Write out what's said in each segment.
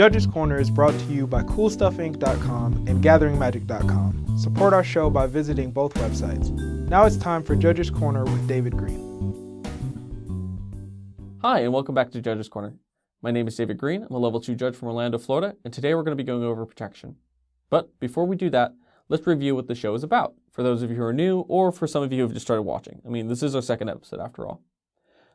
Judges Corner is brought to you by CoolStuffInc.com and GatheringMagic.com. Support our show by visiting both websites. Now it's time for Judges Corner with David Green. Hi, and welcome back to Judges Corner. My name is David Green. I'm a level 2 judge from Orlando, Florida, and today we're going to be going over protection. But before we do that, let's review what the show is about, for those of you who are new, or for some of you who have just started watching. I mean, this is our second episode after all.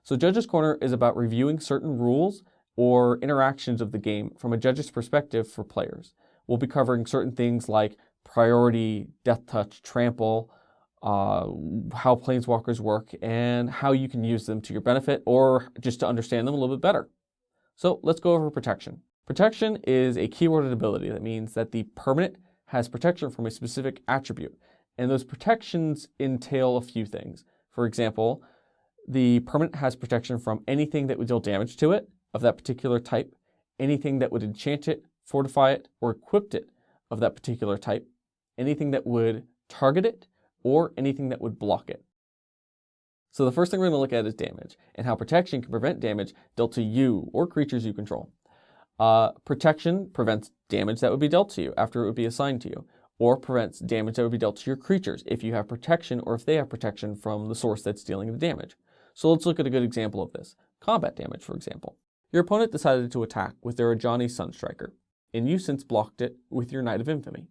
So Judges Corner is about reviewing certain rules or interactions of the game from a judge's perspective for players. We'll be covering certain things like priority, death touch, trample, how planeswalkers work, and how you can use them to your benefit or just to understand them a little bit better. So let's go over protection. Protection is a keyworded ability that means that the permanent has protection from a specific attribute, and those protections entail a few things. For example, the permanent has protection from anything that would deal damage to it of that particular type, anything that would enchant it, fortify it, or equip it of that particular type, anything that would target it, or anything that would block it. So the first thing we're going to look at is damage, and how protection can prevent damage dealt to you or creatures you control. Protection prevents damage that would be dealt to you after it would be assigned to you, or prevents damage that would be dealt to your creatures if you have protection or if they have protection from the source that's dealing the damage. So let's look at a good example of this. Combat damage, for example. Your opponent decided to attack with their Ajani Sunstriker, and you since blocked it with your Knight of Infamy.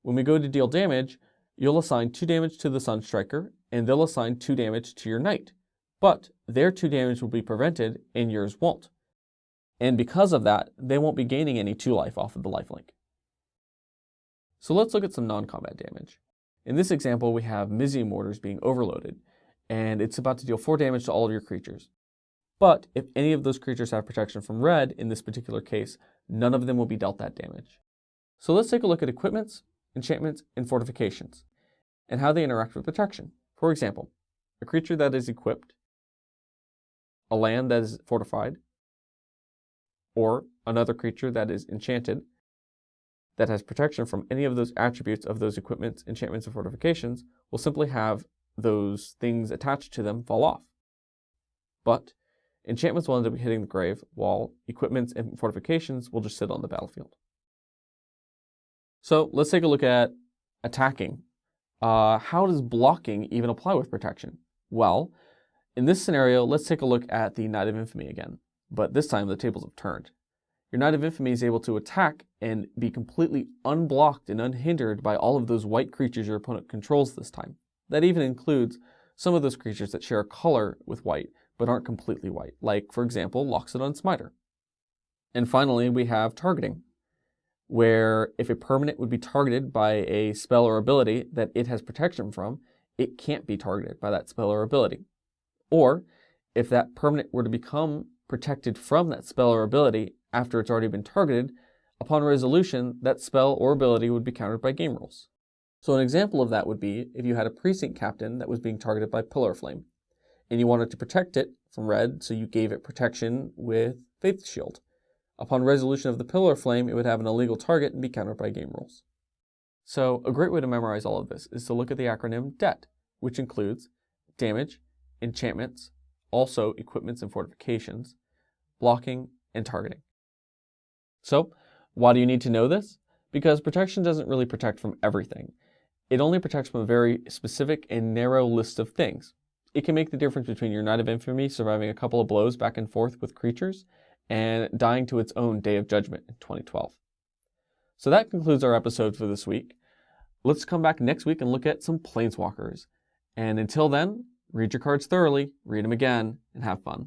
When we go to deal damage, you'll assign 2 damage to the Sunstriker, and they'll assign 2 damage to your Knight. But their 2 damage will be prevented, and yours won't. And because of that, they won't be gaining any 2 life off of the lifelink. So let's look at some non-combat damage. In this example, we have Mizzium Mortars being overloaded, and it's about to deal 4 damage to all of your creatures. But if any of those creatures have protection from red, in this particular case, none of them will be dealt that damage. So let's take a look at equipments, enchantments, and fortifications, and how they interact with protection. For example, a creature that is equipped, a land that is fortified, or another creature that is enchanted, that has protection from any of those attributes of those equipments, enchantments, and fortifications, will simply have those things attached to them fall off. But enchantments will end up hitting the grave, while equipments and fortifications will just sit on the battlefield. So let's take a look at attacking. How does blocking even apply with protection? Well, in this scenario, let's take a look at the Knight of Infamy again, but this time the tables have turned. Your Knight of Infamy is able to attack and be completely unblocked and unhindered by all of those white creatures your opponent controls this time. That even includes some of those creatures that share a color with white, but aren't completely white, like, for example, Loxodon Smiter. And finally, we have targeting, where if a permanent would be targeted by a spell or ability that it has protection from, it can't be targeted by that spell or ability. Or, if that permanent were to become protected from that spell or ability after it's already been targeted, upon resolution, that spell or ability would be countered by game rules. So an example of that would be if you had a precinct captain that was being targeted by Pillar of Flame, and you wanted to protect it from red, so you gave it protection with Faith Shield. Upon resolution of the Pillar of Flame, it would have an illegal target and be countered by game rules. So a great way to memorize all of this is to look at the acronym DET, which includes damage, enchantments, also equipments and fortifications, blocking, and targeting. So why do you need to know this? Because protection doesn't really protect from everything. It only protects from a very specific and narrow list of things. It can make the difference between your Knight of Infamy surviving a couple of blows back and forth with creatures and dying to its own Day of Judgment in 2012. So that concludes our episode for this week. Let's come back next week and look at some Planeswalkers. And until then, read your cards thoroughly, read them again, and have fun.